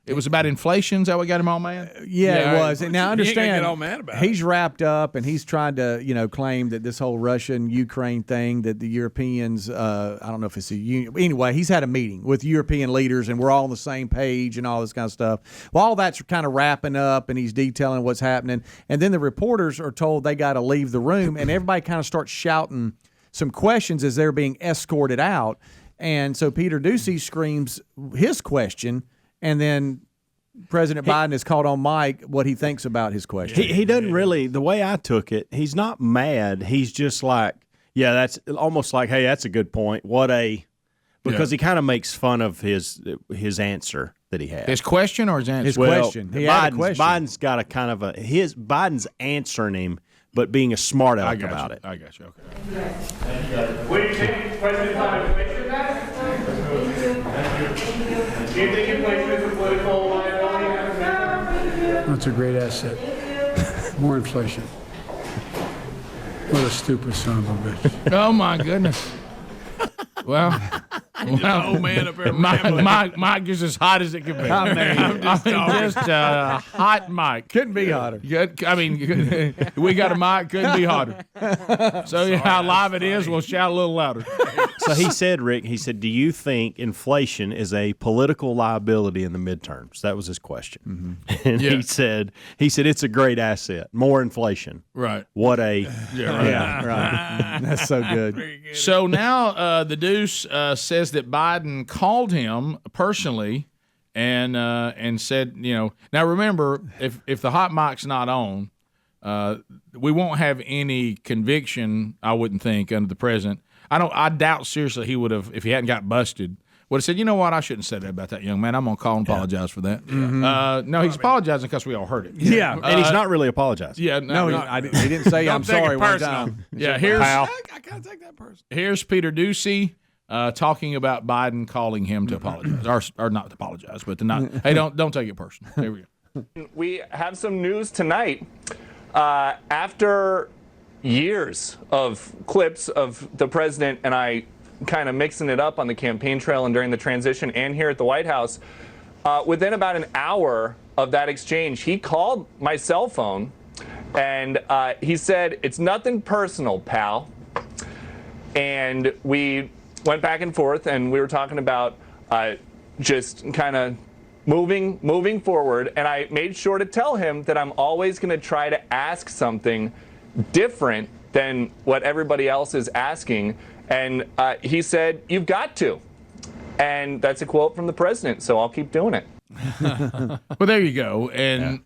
It was about inflation. Is that what got him all mad? Yeah, it was. And now understand, get all mad about he's wrapped up and he's trying to, claim that this whole Russian-Ukraine thing that the Europeans, I don't know if it's a union. Anyway, he's had a meeting with European leaders and we're all on the same page and all this kind of stuff. Well, all that's kind of wrapping up and he's detailing what's happening. And then the reporters are told they got to leave the room and everybody kind of starts shouting some questions as they're being escorted out. And so Peter Doocy screams his question, and then President Biden has called on Mike what he thinks about his question. He doesn't really, the way I took it, he's not mad. He's just like, yeah, that's almost like, hey, that's a good point. Because he kind of makes fun of his answer that he had. His question or his answer? His question. He had a question. Biden's got a kind of Biden's answering him, but being a smart aleck about it. I got you. Okay. Will you take President Biden's picture back? Do you think inflation is a political liability? That's a great asset. More inflation. What a stupid son of a bitch. Oh, my goodness. Well, old man up there. Mike is as hot as it can be. Just a hot Mike. Couldn't be hotter. I mean, we got a mic, couldn't be hotter. So how live it is, we'll shout a little louder. So he said, Rick, do you think inflation is a political liability in the midterms? That was his question. Mm-hmm. And he said it's a great asset. More inflation. Right. What a right. That's so good. So now the Deuce says that Biden called him personally and said, now remember, if the hot mic's not on, we won't have any conviction, I wouldn't think, under the president. I doubt seriously he would have, if he hadn't got busted, would have said, you know what, I shouldn't say that about that young man. I'm going to call and apologize for that. Mm-hmm. No, he's apologizing because we all heard it. Yeah. And he's not really apologizing. Yeah, he didn't say I'm sorry one time. Yeah, I can't take that person. Here's Peter Doocy talking about Biden calling him to apologize, or not to apologize, but to not. Hey, don't take it personal. There we go. We have some news tonight. After years of clips of the president and I kind of mixing it up on the campaign trail and during the transition and here at the White House, within about an hour of that exchange, he called my cell phone and he said, "It's nothing personal, pal." And we went back and forth and we were talking about just kind of moving forward. And I made sure to tell him that I'm always going to try to ask something different than what everybody else is asking. And he said, "You've got to." And that's a quote from the president, so I'll keep doing it. Well, there you go. And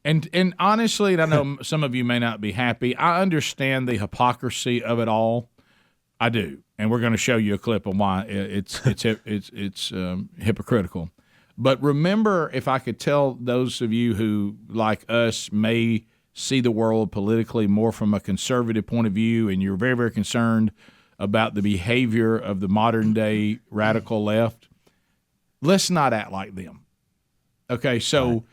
honestly, and I know some of you may not be happy, I understand the hypocrisy of it all. I do. And we're going to show you a clip of why it's hypocritical. But remember, if I could tell those of you who, like us, may see the world politically more from a conservative point of view, and you're very, very concerned about the behavior of the modern-day radical left, let's not act like them. Okay, so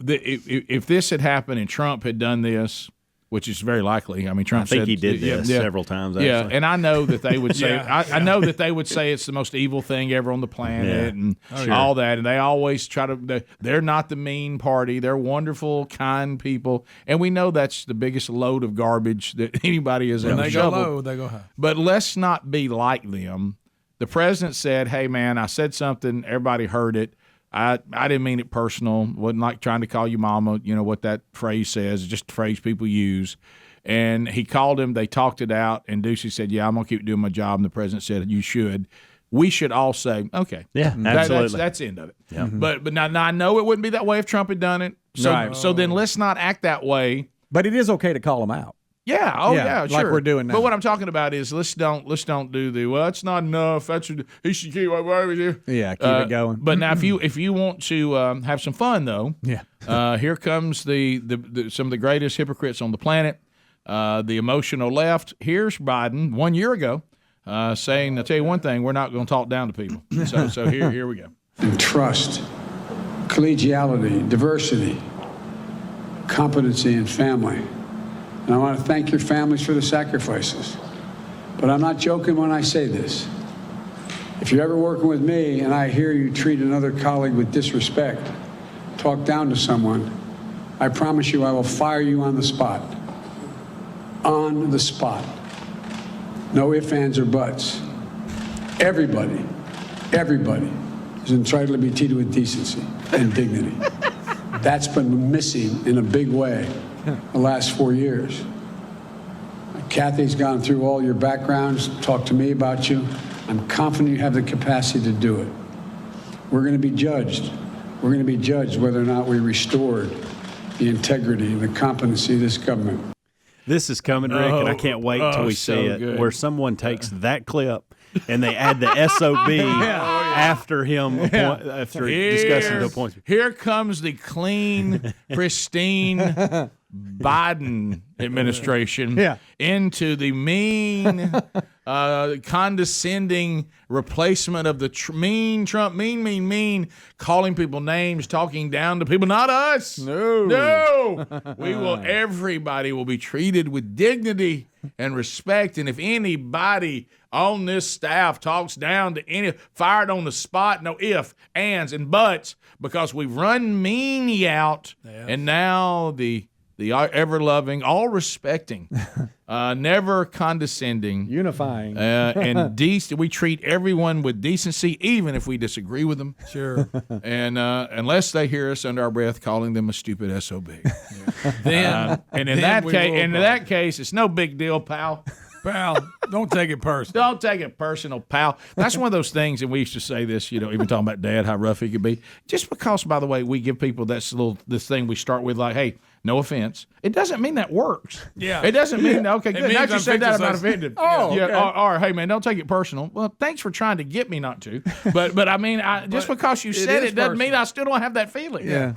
if this had happened and Trump had done this, which is very likely. I mean, Trump said he did this several times. Actually. Yeah, and I know that they would say, I know that they would say it's the most evil thing ever on the planet and all that. And they always try to. They're not the mean party. They're wonderful, kind people, and we know that's the biggest load of garbage that anybody has ever shoveled. They go low, they go high. But let's not be like them. The president said, "Hey, man, I said something. Everybody heard it. I didn't mean it personal. Wasn't like trying to call you mama. You know what that phrase says. It's just a phrase people use." And he called him. They talked it out. And Doocy said, "Yeah, I'm going to keep doing my job." And the president said, "You should." We should all say, okay. Yeah, absolutely. That's the end of it. Yeah. But now I know it wouldn't be that way if Trump had done it. So then let's not act that way. But it is okay to call him out. Yeah. Yeah. Sure. Like we're doing now. But what I'm talking about is let's don't do the it's not enough. He should keep with you. Yeah, keep it going. But now if you want to have some fun though, here comes the some of the greatest hypocrites on the planet, the emotional left. Here's Biden 1 year ago saying, "I'll tell you one thing, we're not going to talk down to people." So here we go. And trust, collegiality, diversity, competency, and family. And I want to thank your families for the sacrifices. But I'm not joking when I say this. If you're ever working with me and I hear you treat another colleague with disrespect, talk down to someone, I promise you I will fire you on the spot. On the spot. No ifs, ands, or buts. Everybody is entitled to be treated with decency and dignity. That's been missing in a big way the last 4 years. Kathy's gone through all your backgrounds, talked to me about you. I'm confident you have the capacity to do it. We're going to be judged. We're going to be judged whether or not we restored the integrity and the competency of this government. This is coming, Rick, and I can't wait till we so see it, good. where someone takes that clip and they add the SOB after him, after discussing the appointment. Here comes the clean, pristine Biden administration into the mean, condescending replacement of the mean Trump, mean, calling people names, talking down to people, not us. No. Everybody will be treated with dignity and respect. And if anybody on this staff talks down to any, fired on the spot, no ifs, ands, and buts, because we've run meanie out, and now the ever-loving, all-respecting, never condescending, unifying, and decent. We treat everyone with decency, even if we disagree with them. Sure. And unless they hear us under our breath calling them a stupid SOB. Then, and in that case, it's no big deal, pal. Pal, don't take it personal. Don't take it personal, pal. That's one of those things, and we used to say this, even talking about Dad, how rough he could be. Just because, by the way, we give people this thing we start with, like, hey, no offense. It doesn't mean that works. Yeah. It doesn't mean, okay, good. Now you said that, I'm not offended. Oh, yeah. okay. Or, hey, man, don't take it personal. Well, thanks for trying to get me not to. But I mean, just because you said it doesn't mean I still don't have that feeling. Yeah.